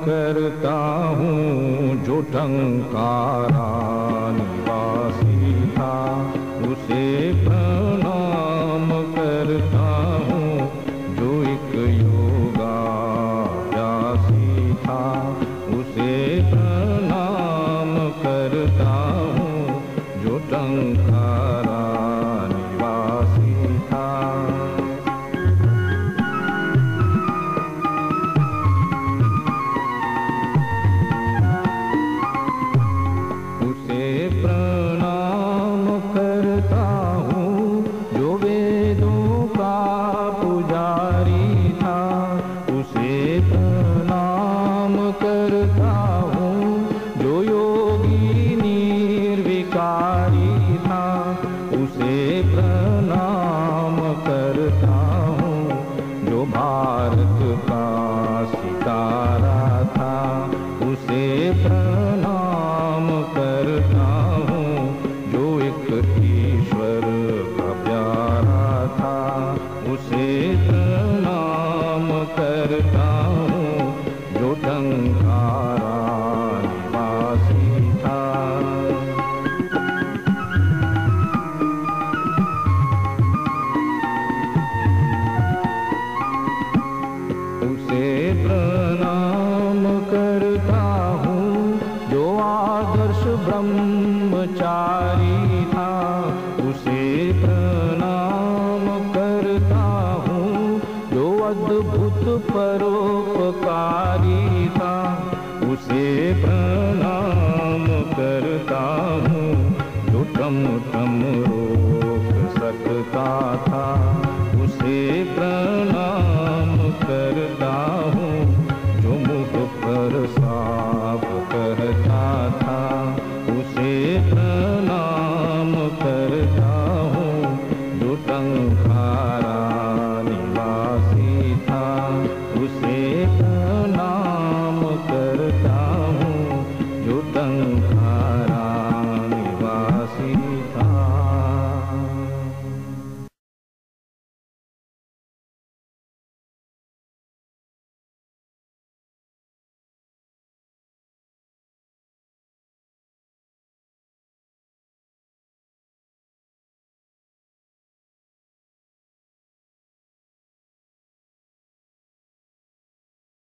करता हूँ। जो टंकारा निवासी था उसे प्रणाम करता हूँ। जो एक योगाभ्यासी था उसे प्रणाम करता हूँ। जो टंकारा निवासी था। प्रणाम करता हूँ। जो वेदों का पुजारी था उसे प्रणाम करता हूँ। जो योगी निर्विकारी था उसे प्रणाम करता हूँ। जो भारत का सितारा था उसे प्रणाम करता हूँ। जो एक ईश्वर का प्यारा था उसे प्रणाम करता हूँ। जो टंकारा निवासी था। उसे प्रणाम करता हूँ। जो आदर्श ब्रह्मचारी था उसे प्रणाम करता हूँ। जो अद्भुत परोपकारी था उसे प्रणाम करता हूँ। जो टम टम